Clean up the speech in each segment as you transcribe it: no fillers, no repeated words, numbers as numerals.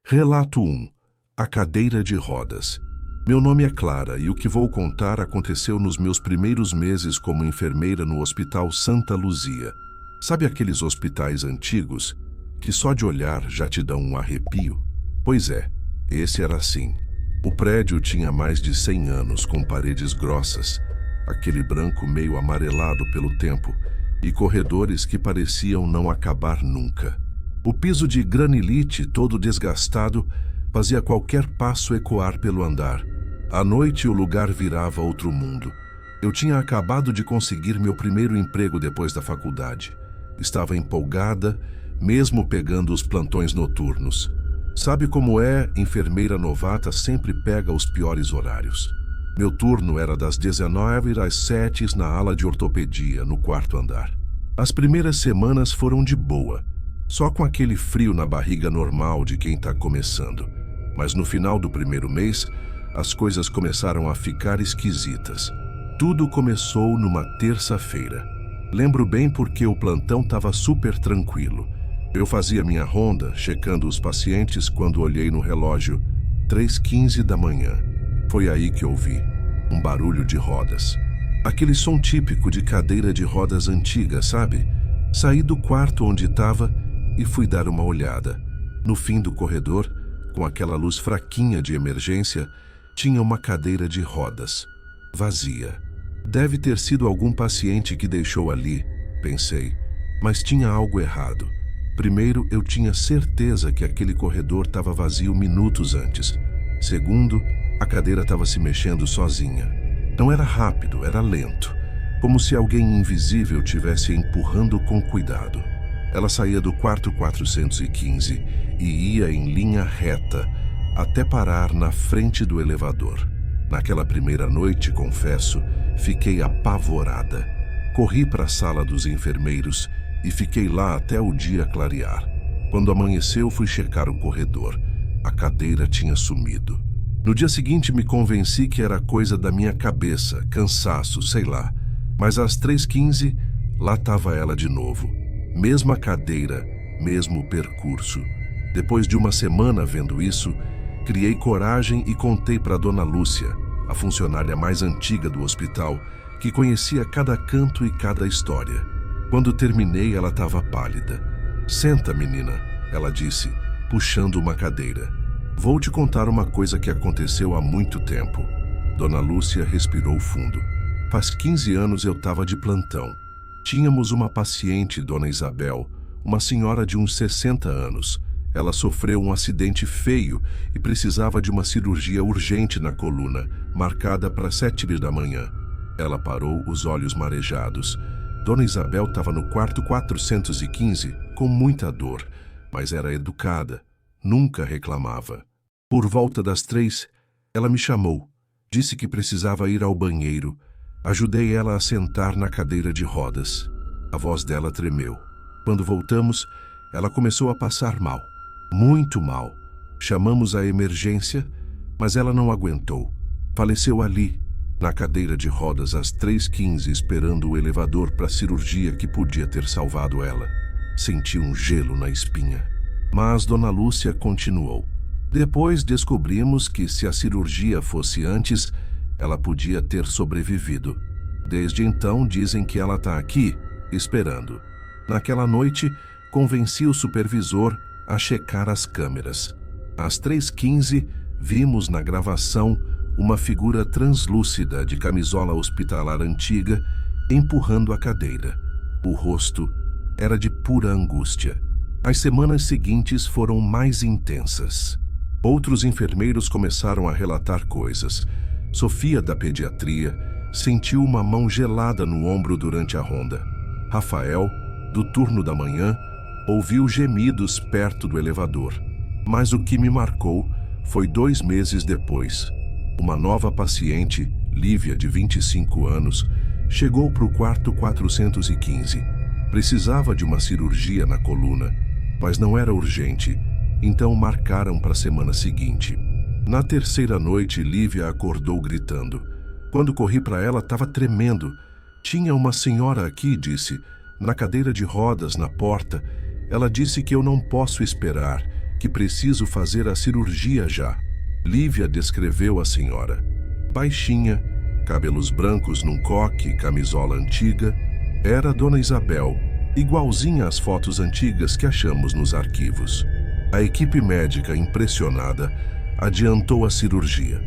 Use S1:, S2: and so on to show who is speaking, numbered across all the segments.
S1: Relato 1. A cadeira de rodas. Meu nome é Clara e o que vou contar aconteceu nos meus primeiros meses como enfermeira no Hospital Santa Luzia. Sabe aqueles hospitais antigos que só de olhar já te dão um arrepio? Pois é, esse era assim. O prédio tinha mais de 100 anos, com paredes grossas, aquele branco meio amarelado pelo tempo e corredores que pareciam não acabar nunca. O piso de granilite, todo desgastado, fazia qualquer passo ecoar pelo andar. À noite, o lugar virava outro mundo. Eu tinha acabado de conseguir meu primeiro emprego depois da faculdade. Estava empolgada, mesmo pegando os plantões noturnos. Sabe como é? Enfermeira novata sempre pega os piores horários. Meu turno era das 19 às 7 na ala de ortopedia, no quarto andar. As primeiras semanas foram de boa, só com aquele frio na barriga normal de quem está começando. Mas no final do primeiro mês, as coisas começaram a ficar esquisitas. Tudo começou numa terça-feira. Lembro bem porque o plantão estava super tranquilo. Eu fazia minha ronda, checando os pacientes, quando olhei no relógio, 3h15 da manhã. Foi aí que ouvi um barulho de rodas. Aquele som típico de cadeira de rodas antiga, sabe? Saí do quarto onde estava e fui dar uma olhada. No fim do corredor, com aquela luz fraquinha de emergência, tinha uma cadeira de rodas, vazia. Deve ter sido algum paciente que deixou ali, pensei, mas tinha algo errado. Primeiro, eu tinha certeza que aquele corredor estava vazio minutos antes. Segundo, a cadeira estava se mexendo sozinha. Não era rápido, era lento, como se alguém invisível tivesse empurrando com cuidado. Ela saía do quarto 415 e ia em linha reta até parar na frente do elevador. Naquela primeira noite, confesso, fiquei apavorada. Corri para a sala dos enfermeiros e fiquei lá até o dia clarear. Quando amanheceu, fui checar o corredor. A cadeira tinha sumido. No dia seguinte, me convenci que era coisa da minha cabeça, cansaço, sei lá. Mas às 3h15, lá estava ela de novo. Mesma cadeira, mesmo percurso. Depois de uma semana vendo isso, criei coragem e contei para Dona Lúcia, a funcionária mais antiga do hospital, que conhecia cada canto e cada história. Quando terminei, ela estava pálida. "Senta, menina", ela disse, puxando uma cadeira. "Vou te contar uma coisa que aconteceu há muito tempo." Dona Lúcia respirou fundo. "Faz 15 anos eu estava de plantão. Tínhamos uma paciente, Dona Isabel, uma senhora de uns 60 anos. Ela sofreu um acidente feio e precisava de uma cirurgia urgente na coluna, marcada para 7h da manhã. Ela parou, os olhos marejados. Dona Isabel estava no quarto 415, com muita dor, mas era educada, nunca reclamava. Por volta das 3, ela me chamou, disse que precisava ir ao banheiro. Ajudei ela a sentar na cadeira de rodas. A voz dela tremeu. Quando voltamos, ela começou a passar mal, muito mal. Chamamos a emergência, mas ela não aguentou. Faleceu ali, na cadeira de rodas, às 3h15, esperando o elevador para a cirurgia que podia ter salvado ela. Senti um gelo na espinha. Mas Dona Lúcia continuou. Depois descobrimos que, se a cirurgia fosse antes, ela podia ter sobrevivido. Desde então, dizem que ela está aqui, esperando. Naquela noite, convenci o supervisor a checar as câmeras. Às 3h15, vimos na gravação uma figura translúcida de camisola hospitalar antiga empurrando a cadeira. O rosto era de pura angústia. As semanas seguintes foram mais intensas. Outros enfermeiros começaram a relatar coisas. Sofia, da pediatria, sentiu uma mão gelada no ombro durante a ronda. Rafael, do turno da manhã, ouviu gemidos perto do elevador. Mas o que me marcou foi 2 meses depois. Uma nova paciente, Lívia, de 25 anos, chegou para o quarto 415. Precisava de uma cirurgia na coluna, mas não era urgente, então marcaram para a semana seguinte. Na terceira noite, Lívia acordou gritando. Quando corri para ela, estava tremendo. "Tinha uma senhora aqui", disse, "na cadeira de rodas, na porta. Ela disse que eu não posso esperar, que preciso fazer a cirurgia já. Lívia descreveu a senhora. Baixinha, cabelos brancos num coque, camisola antiga. Era Dona Isabel, igualzinha às fotos antigas que achamos nos arquivos. A equipe médica, impressionada, adiantou a cirurgia.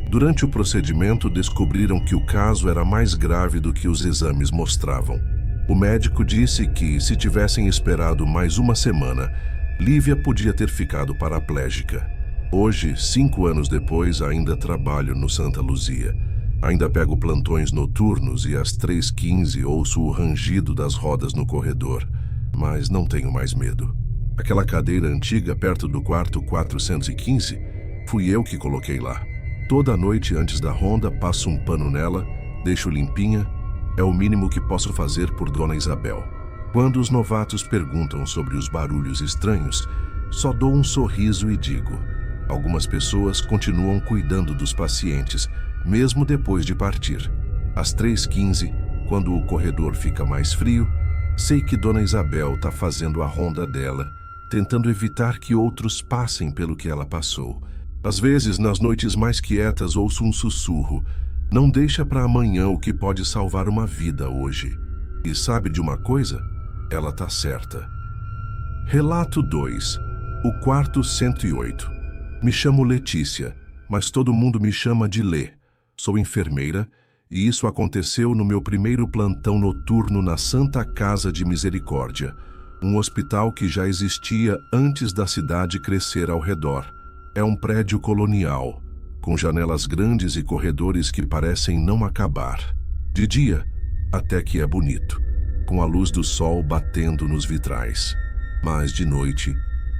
S1: Durante o procedimento, descobriram que o caso era mais grave do que os exames mostravam. O médico disse que, se tivessem esperado mais uma semana, Lívia podia ter ficado paraplégica. Hoje, 5 anos depois, ainda trabalho no Santa Luzia. Ainda pego plantões noturnos e às 3h15 ouço o rangido das rodas no corredor. Mas não tenho mais medo. Aquela cadeira antiga perto do quarto 415, fui eu que coloquei lá. Toda noite antes da ronda passo um pano nela, deixo limpinha. É o mínimo que posso fazer por Dona Isabel. Quando os novatos perguntam sobre os barulhos estranhos, só dou um sorriso e digo: algumas pessoas continuam cuidando dos pacientes, mesmo depois de partir. Às 3h15, quando o corredor fica mais frio, sei que Dona Isabel está fazendo a ronda dela, tentando evitar que outros passem pelo que ela passou. Às vezes, nas noites mais quietas, ouço um sussurro: não deixa para amanhã o que pode salvar uma vida hoje. E sabe de uma coisa? Ela tá certa. Relato 2. O quarto 108. Me chamo Letícia, mas todo mundo me chama de Lê. Sou enfermeira e isso aconteceu no meu primeiro plantão noturno na Santa Casa de Misericórdia, um hospital que já existia antes da cidade crescer ao redor. É um prédio colonial, com janelas grandes e corredores que parecem não acabar. De dia, até que é bonito, com a luz do sol batendo nos vitrais. Mas de noite,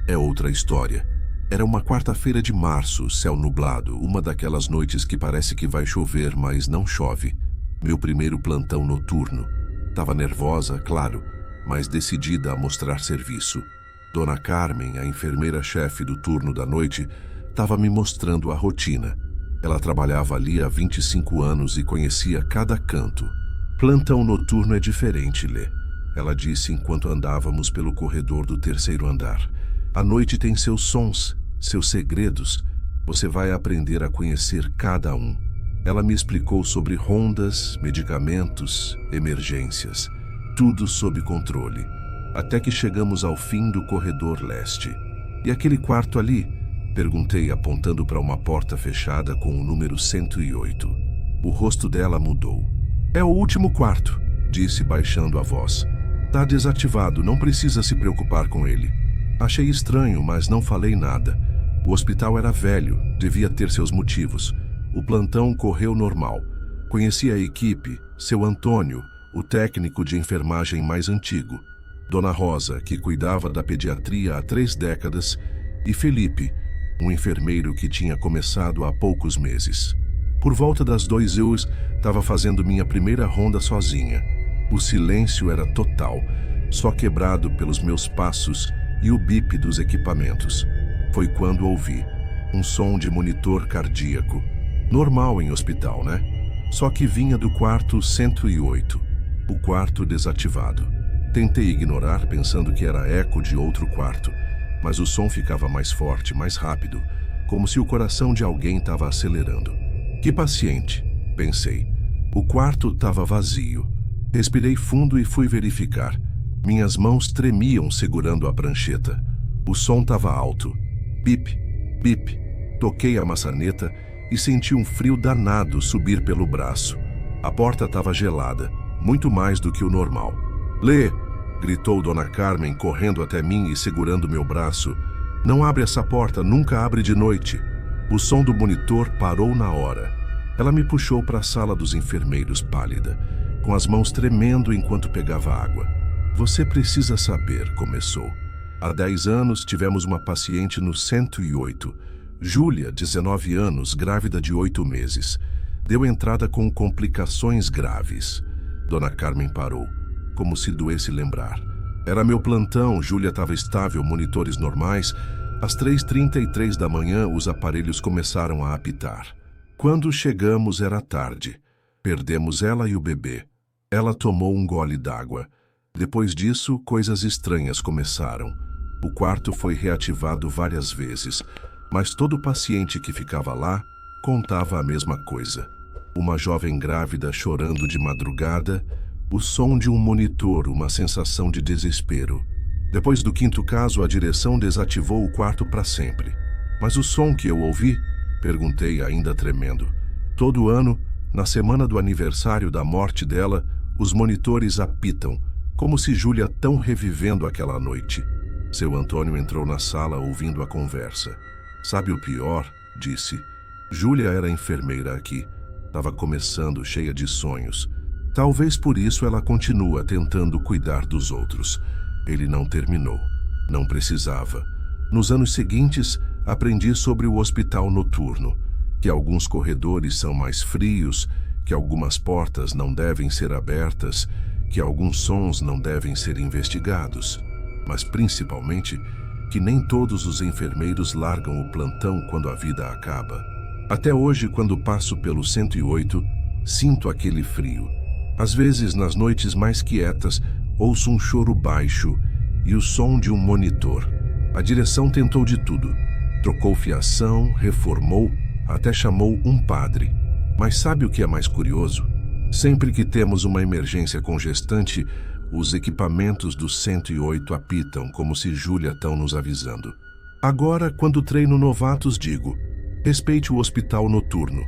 S1: é outra história. Era uma quarta-feira de março, céu nublado, uma daquelas noites que parece que vai chover, mas não chove. Meu primeiro plantão noturno. Tava nervosa, claro, mas decidida a mostrar serviço. Dona Carmen, a enfermeira-chefe do turno da noite, estava me mostrando a rotina. Ela trabalhava ali há 25 anos e conhecia cada canto. Plantão noturno é diferente, Lê. Ela disse enquanto andávamos pelo corredor do 3º andar. A noite tem seus sons, seus segredos. Você vai aprender a conhecer cada um. Ela me explicou sobre rondas, medicamentos, emergências. Tudo sob controle. Até que chegamos ao fim do corredor leste. E aquele quarto ali? Perguntei, apontando para uma porta fechada com o número 108. O rosto dela mudou. É o último quarto, disse baixando a voz. Tá desativado, não precisa se preocupar com ele. Achei estranho, mas não falei nada. O hospital era velho, devia ter seus motivos. O plantão correu normal. Conheci a equipe, seu Antônio, o técnico de enfermagem mais antigo. Dona Rosa, que cuidava da pediatria há 3 décadas, e Felipe, um enfermeiro que tinha começado há poucos meses. Por volta das 2 eu estava fazendo minha primeira ronda sozinha. O silêncio era total, só quebrado pelos meus passos e o bip dos equipamentos. Foi quando ouvi um som de monitor cardíaco. Normal em hospital, né? Só que vinha do quarto 108, o quarto desativado. Tentei ignorar, pensando que era eco de outro quarto, mas o som ficava mais forte, mais rápido, como se o coração de alguém estava acelerando. Que paciente, pensei. O quarto estava vazio. Respirei fundo e fui verificar. Minhas mãos tremiam segurando a prancheta. O som estava alto. Bip, bip. Toquei a maçaneta e senti um frio danado subir pelo braço. A porta estava gelada, muito mais do que o normal. Lê! Gritou Dona Carmen, correndo até mim e segurando meu braço. Não abre essa porta, nunca abre de noite. O som do monitor parou na hora. Ela me puxou para a sala dos enfermeiros, pálida, com as mãos tremendo enquanto pegava água. Você precisa saber, começou. Há 10 anos tivemos uma paciente no 108. Júlia, 19 anos, grávida de 8 meses. Deu entrada com complicações graves. Dona Carmen parou, como se doesse lembrar. Era meu plantão, Júlia estava estável, monitores normais. Às 3h33 da manhã, os aparelhos começaram a apitar. Quando chegamos, era tarde. Perdemos ela e o bebê. Ela tomou um gole d'água. Depois disso, coisas estranhas começaram. O quarto foi reativado várias vezes, mas todo paciente que ficava lá contava a mesma coisa. Uma jovem grávida chorando de madrugada, o som de um monitor, uma sensação de desespero. Depois do quinto caso, a direção desativou o quarto para sempre. Mas o som que eu ouvi? Perguntei, ainda tremendo. Todo ano, na semana do aniversário da morte dela, os monitores apitam, como se Júlia tão revivendo aquela noite. Seu Antônio entrou na sala ouvindo a conversa. Sabe o pior? Disse. Júlia era enfermeira aqui. Estava começando, cheia de sonhos. Talvez por isso ela continua tentando cuidar dos outros. Ele não terminou. Não precisava. Nos anos seguintes, aprendi sobre o hospital noturno, que alguns corredores são mais frios, que algumas portas não devem ser abertas, que alguns sons não devem ser investigados, mas principalmente que nem todos os enfermeiros largam o plantão quando a vida acaba. Até hoje, quando passo pelo 108, sinto aquele frio. Às vezes, nas noites mais quietas, ouço um choro baixo e o som de um monitor. A direção tentou de tudo. Trocou fiação, reformou, até chamou um padre. Mas sabe o que é mais curioso? Sempre que temos uma emergência com gestante, os equipamentos do 108 apitam, como se Júlia estão nos avisando. Agora, quando treino novatos, digo: respeite o hospital noturno.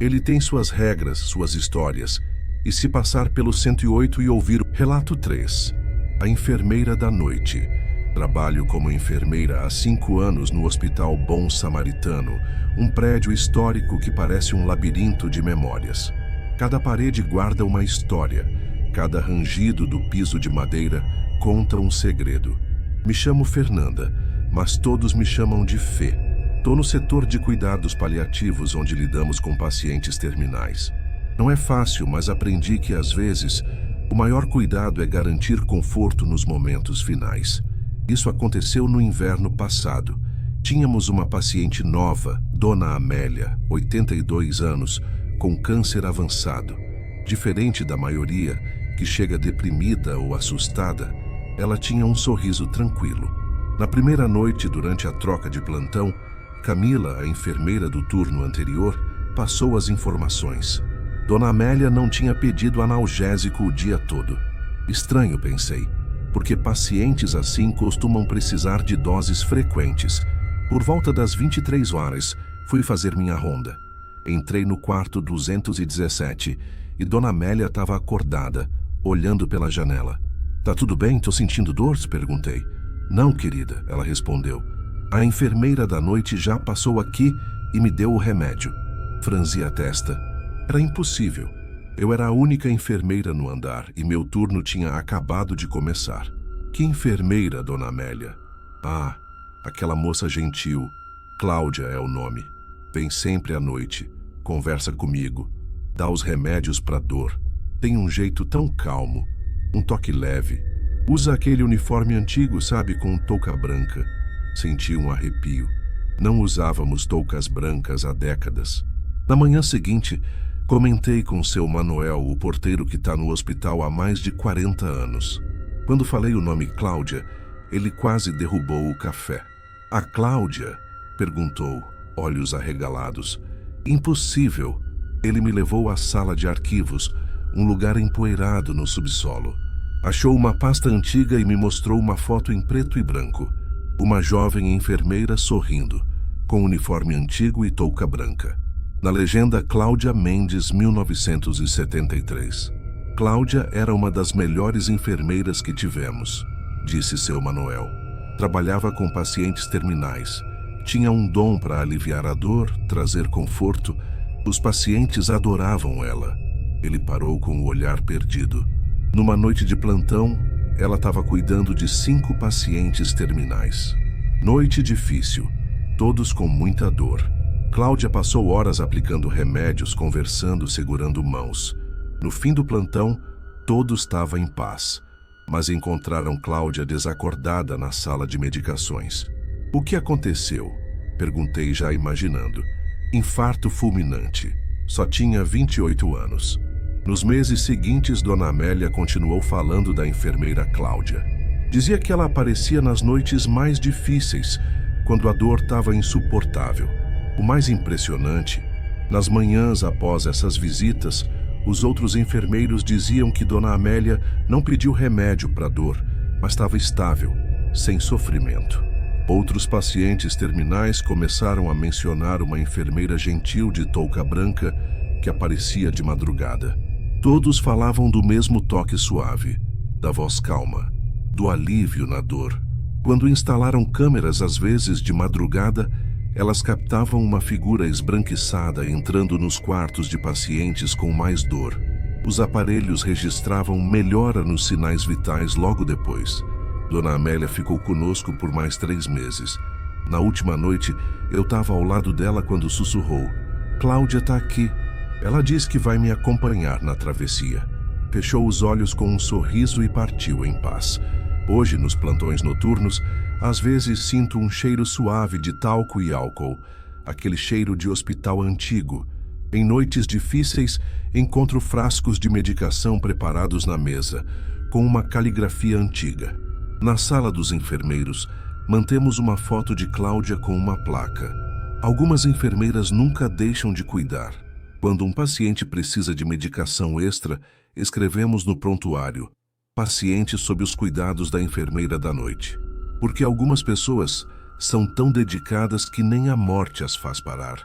S1: Ele tem suas regras, suas histórias. E se passar pelo 108 e ouvir o relato 3, a enfermeira da noite. Trabalho como enfermeira há 5 anos no Hospital Bom Samaritano, um prédio histórico que parece um labirinto de memórias. Cada parede guarda uma história, cada rangido do piso de madeira conta um segredo. Me chamo Fernanda, mas todos me chamam de Fê. Tô no setor de cuidados paliativos, onde lidamos com pacientes terminais. Não é fácil, mas aprendi que às vezes o maior cuidado é garantir conforto nos momentos finais. Isso aconteceu no inverno passado. Tínhamos uma paciente nova, Dona Amélia, 82 anos, com câncer avançado. Diferente da maioria, que chega deprimida ou assustada, ela tinha um sorriso tranquilo. Na primeira noite, durante a troca de plantão, Camila, a enfermeira do turno anterior, passou as informações. Dona Amélia não tinha pedido analgésico o dia todo. Estranho, pensei, porque pacientes assim costumam precisar de doses frequentes. Por volta das 23 horas, fui fazer minha ronda. Entrei no quarto 217 e Dona Amélia estava acordada, olhando pela janela. Tá tudo bem? Tô sentindo dor? Perguntei. Não, querida, ela respondeu. A enfermeira da noite já passou aqui e me deu o remédio. Franzi a testa. Era impossível. Eu era a única enfermeira no andar e meu turno tinha acabado de começar. Que enfermeira, Dona Amélia? Ah, aquela moça gentil. Cláudia é o nome. Vem sempre à noite, conversa comigo, dá os remédios para dor. Tem um jeito tão calmo, um toque leve. Usa aquele uniforme antigo, sabe, com touca branca. Senti um arrepio. Não usávamos toucas brancas há décadas. Na manhã seguinte, comentei com seu Manuel, o porteiro que está no hospital há mais de 40 anos. Quando falei o nome Cláudia, ele quase derrubou o café. A Cláudia? Perguntou, olhos arregalados. Impossível. Ele me levou à sala de arquivos, um lugar empoeirado no subsolo. Achou uma pasta antiga e me mostrou uma foto em preto e branco. Uma jovem enfermeira sorrindo, com uniforme antigo e touca branca. Na legenda, Cláudia Mendes, 1973. Cláudia era uma das melhores enfermeiras que tivemos, disse seu Manuel. Trabalhava com pacientes terminais. Tinha um dom para aliviar a dor, trazer conforto. Os pacientes adoravam ela. Ele parou com o olhar perdido. Numa noite de plantão, ela estava cuidando de 5 pacientes terminais. Noite difícil, todos com muita dor. Cláudia passou horas aplicando remédios, conversando, segurando mãos. No fim do plantão, todo estava em paz, mas encontraram Cláudia desacordada na sala de medicações. O que aconteceu? Perguntei, já imaginando. Infarto fulminante. Só tinha 28 anos. Nos meses seguintes, Dona Amélia continuou falando da enfermeira Cláudia. Dizia que ela aparecia nas noites mais difíceis, quando a dor estava insuportável. O mais impressionante, nas manhãs após essas visitas, os outros enfermeiros diziam que Dona Amélia não pediu remédio para a dor, mas estava estável, sem sofrimento. Outros pacientes terminais começaram a mencionar uma enfermeira gentil de touca branca que aparecia de madrugada. Todos falavam do mesmo toque suave, da voz calma, do alívio na dor. Quando instalaram câmeras, às vezes de madrugada, elas captavam uma figura esbranquiçada entrando nos quartos de pacientes com mais dor. Os aparelhos registravam melhora nos sinais vitais logo depois. Dona Amélia ficou conosco por mais 3 meses. Na última noite, eu estava ao lado dela quando sussurrou: "Cláudia está aqui. Ela diz que vai me acompanhar na travessia." Fechou os olhos com um sorriso e partiu em paz. Hoje, nos plantões noturnos, às vezes sinto um cheiro suave de talco e álcool, aquele cheiro de hospital antigo. Em noites difíceis, encontro frascos de medicação preparados na mesa, com uma caligrafia antiga. Na sala dos enfermeiros, mantemos uma foto de Cláudia com uma placa. Algumas enfermeiras nunca deixam de cuidar. Quando um paciente precisa de medicação extra, escrevemos no prontuário: "Paciente sob os cuidados da enfermeira da noite." Porque algumas pessoas são tão dedicadas que nem a morte as faz parar.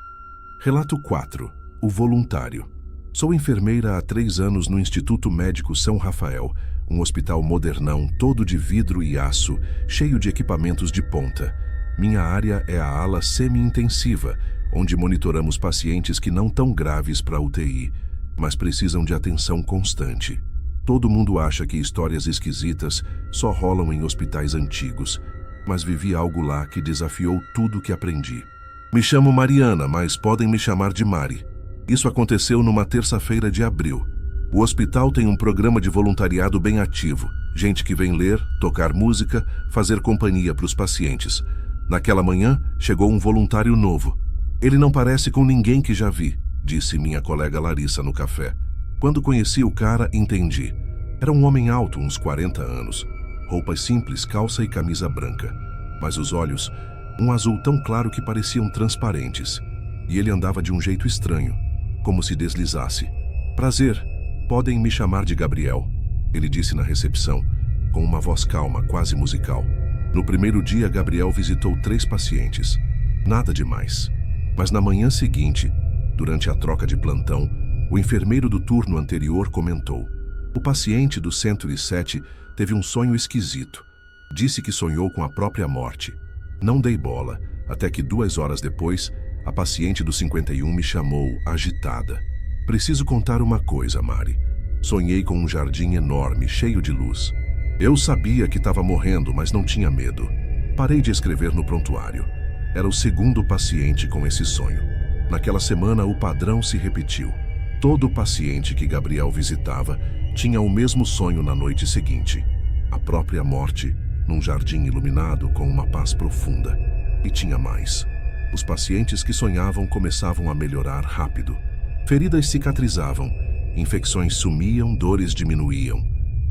S1: Relato 4. O voluntário. Sou enfermeira há 3 anos no Instituto Médico São Rafael, um hospital modernão, todo de vidro e aço, cheio de equipamentos de ponta. Minha área é a ala semi-intensiva, onde monitoramos pacientes que não tão graves para UTI, mas precisam de atenção constante. Todo mundo acha que histórias esquisitas só rolam em hospitais antigos, mas vivi algo lá que desafiou tudo que aprendi. Me chamo Mariana, mas podem me chamar de Mari. Isso aconteceu numa terça-feira de abril. O hospital tem um programa de voluntariado bem ativo. Gente que vem ler, tocar música, fazer companhia para os pacientes. Naquela manhã, chegou um voluntário novo. "Ele não parece com ninguém que já vi", disse minha colega Larissa no café. Quando conheci o cara, entendi. Era um homem alto, uns 40 anos. Roupas simples, calça e camisa branca. Mas os olhos, um azul tão claro que pareciam transparentes. E ele andava de um jeito estranho, como se deslizasse. "Prazer, podem me chamar de Gabriel", ele disse na recepção, com uma voz calma, quase musical. No primeiro dia, Gabriel visitou 3 pacientes. Nada demais. Mas na manhã seguinte, durante a troca de plantão, o enfermeiro do turno anterior comentou: "O paciente do 107 teve um sonho esquisito. Disse que sonhou com a própria morte. Não dei bola, até que 2 horas depois, a paciente do 51 me chamou, agitada. Preciso contar uma coisa, Mari. Sonhei com um jardim enorme, cheio de luz. Eu sabia que estava morrendo, mas não tinha medo. Parei de escrever no prontuário. Era o 2º paciente com esse sonho. Naquela semana, o padrão se repetiu. Todo paciente que Gabriel visitava tinha o mesmo sonho na noite seguinte. A própria morte, num jardim iluminado com uma paz profunda. E tinha mais. Os pacientes que sonhavam começavam a melhorar rápido. Feridas cicatrizavam, infecções sumiam, dores diminuíam.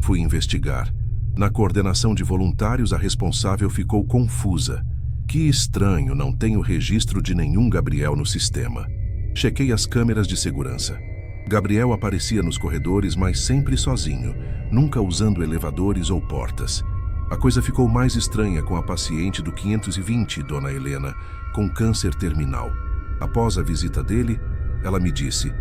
S1: Fui investigar. Na coordenação de voluntários, a responsável ficou confusa. Que estranho, não tenho registro de nenhum Gabriel no sistema. Chequei as câmeras de segurança. Gabriel aparecia nos corredores, mas sempre sozinho, nunca usando elevadores ou portas. A coisa ficou mais estranha com a paciente do 520, Dona Helena, com câncer terminal. Após a visita dele, ela me disse: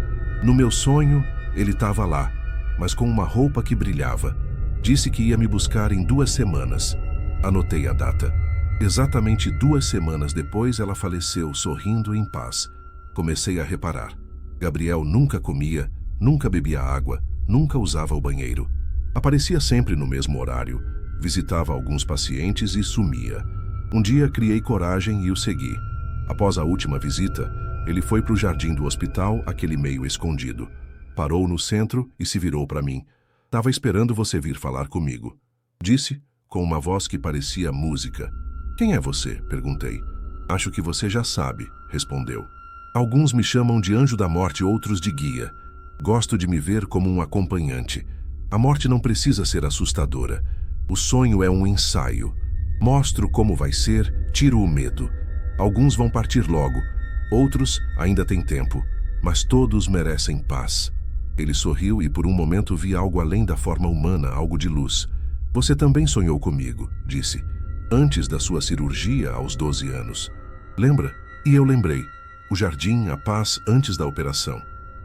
S1: "No meu sonho, ele estava lá, mas com uma roupa que brilhava. Disse que ia me buscar em 2 semanas. Anotei a data. Exatamente 2 semanas depois, ela faleceu, sorrindo em paz. Comecei a reparar. Gabriel nunca comia, nunca bebia água, nunca usava o banheiro. Aparecia sempre no mesmo horário, visitava alguns pacientes e sumia. Um dia criei coragem e o segui. Após a última visita, ele foi para o jardim do hospital, aquele meio escondido. Parou no centro e se virou para mim. "Tava esperando você vir falar comigo", disse, com uma voz que parecia música. "Quem é você?" perguntei. "Acho que você já sabe", respondeu. "Alguns me chamam de anjo da morte, outros de guia. Gosto de me ver como um acompanhante. A morte não precisa ser assustadora. O sonho é um ensaio. Mostro como vai ser, tiro o medo. Alguns vão partir logo, outros ainda têm tempo, mas todos merecem paz. Ele sorriu e por um momento vi algo além da forma humana, algo de luz. Você também sonhou comigo, disse, antes da sua cirurgia aos 12 anos. Lembra? E eu lembrei. O jardim, a paz antes da operação.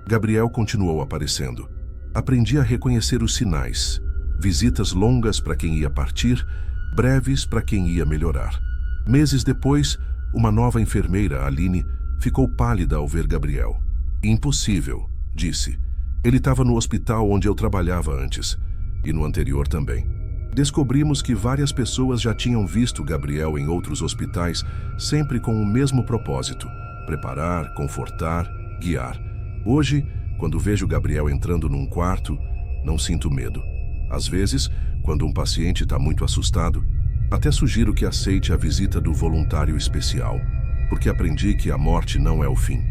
S1: Gabriel continuou aparecendo. Aprendi a reconhecer os sinais. Visitas longas para quem ia partir, breves para quem ia melhorar. Meses depois, uma nova enfermeira, Aline, ficou pálida ao ver Gabriel. Impossível, disse. Ele estava no hospital onde eu trabalhava antes, e no anterior também. Descobrimos que várias pessoas já tinham visto Gabriel em outros hospitais, sempre com o mesmo propósito: preparar, confortar, guiar. Hoje, quando vejo Gabriel entrando num quarto, não sinto medo. Às vezes, quando um paciente está muito assustado, até sugiro que aceite a visita do voluntário especial, porque aprendi que a morte não é o fim.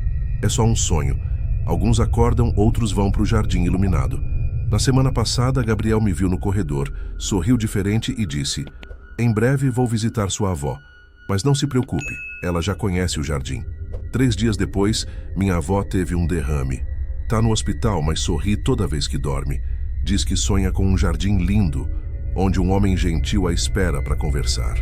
S1: É só um sonho. Alguns acordam, outros vão para o jardim iluminado. Na semana passada, Gabriel me viu no corredor, sorriu diferente e disse: "Em breve vou visitar sua avó, mas não se preocupe, ela já conhece o jardim." 3 dias depois, minha avó teve um derrame. Tá no hospital, mas sorri toda vez que dorme. Diz que sonha com um jardim lindo, onde um homem gentil a espera para conversar.